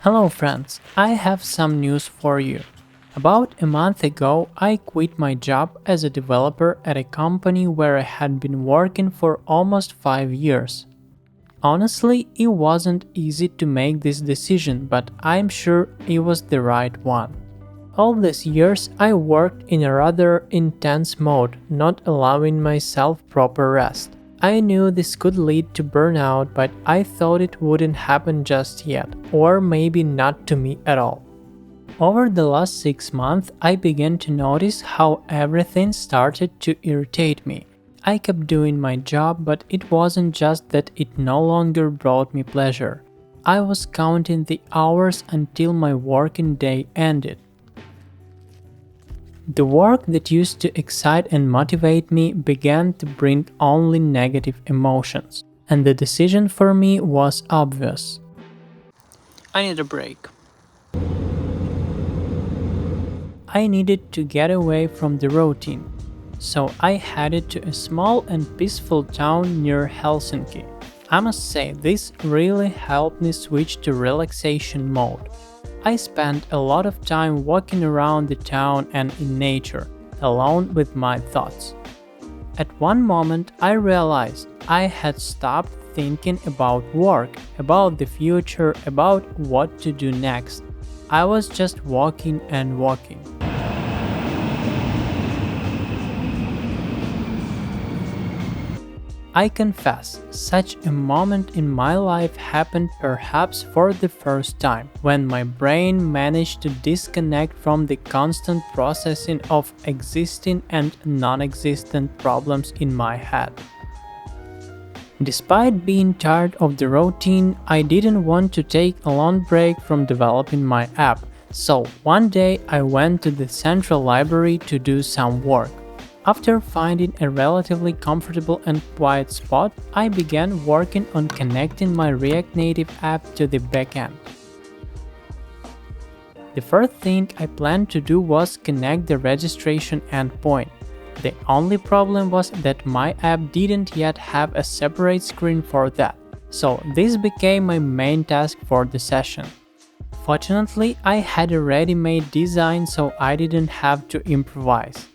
Hello friends, I have some news for you. About a month ago, I quit my job as a developer at a company where I had been working for almost 5 years. Honestly, it wasn't easy to make this decision, but I'm sure it was the right one. All these years, I worked in a rather intense mode, not allowing myself proper rest. I knew this could lead to burnout, but I thought it wouldn't happen just yet, or maybe not to me at all. Over the last 6 months, I began to notice how everything started to irritate me. I kept doing my job, but it wasn't just that it no longer brought me pleasure. I was counting the hours until my working day ended. The work that used to excite and motivate me began to bring only negative emotions, and the decision for me was obvious. I need a break. I needed to get away from the routine, so I headed to a small and peaceful town near Helsinki. I must say, this really helped me switch to relaxation mode. I spent a lot of time walking around the town and in nature, alone with my thoughts. At one moment, I realized I had stopped thinking about work, about the future, about what to do next. I was just walking and walking. I confess, such a moment in my life happened perhaps for the first time, when my brain managed to disconnect from the constant processing of existing and non-existent problems in my head. Despite being tired of the routine, I didn't want to take a long break from developing my app, so one day I went to the central library to do some work. After finding a relatively comfortable and quiet spot, I began working on connecting my React Native app to the backend. The first thing I planned to do was connect the registration endpoint. The only problem was that my app didn't yet have a separate screen for that, so this became my main task for the session. Fortunately, I had a ready-made design, so I didn't have to improvise.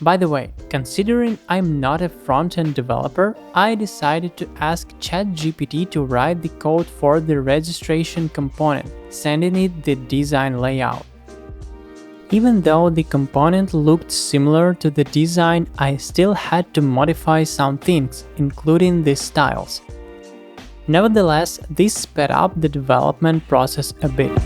By the way, considering I'm not a front-end developer, I decided to ask ChatGPT to write the code for the registration component, sending it the design layout. Even though the component looked similar to the design, I still had to modify some things, including the styles. Nevertheless, this sped up the development process a bit.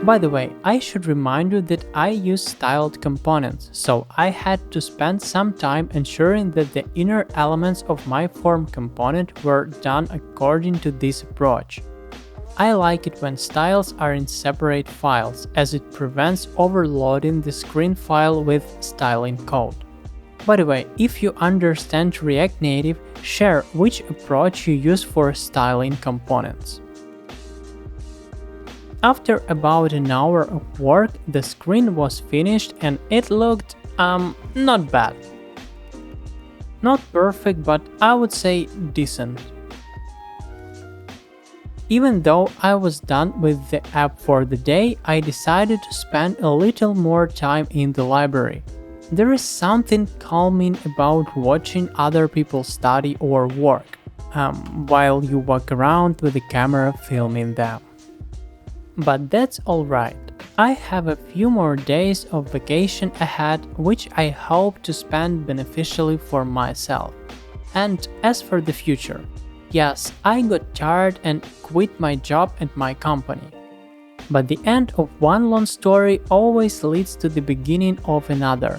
By the way, I should remind you that I use styled components, so I had to spend some time ensuring that the inner elements of my form component were done according to this approach. I like it when styles are in separate files, as it prevents overloading the screen file with styling code. By the way, if you understand React Native, share which approach you use for styling components. After about an hour of work, the screen was finished and it looked, not bad. Not perfect, but I would say decent. Even though I was done with the app for the day, I decided to spend a little more time in the library. There is something calming about watching other people study or work, while you walk around with the camera filming them. But that's alright. I have a few more days of vacation ahead, which I hope to spend beneficially for myself. And as for the future, yes, I got tired and quit my job at my company. But the end of one long story always leads to the beginning of another.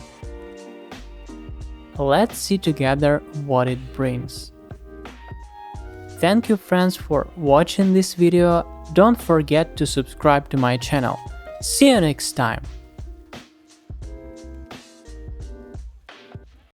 Let's see together what it brings. Thank you friends for watching this video. Don't forget to subscribe to my channel. See you next time!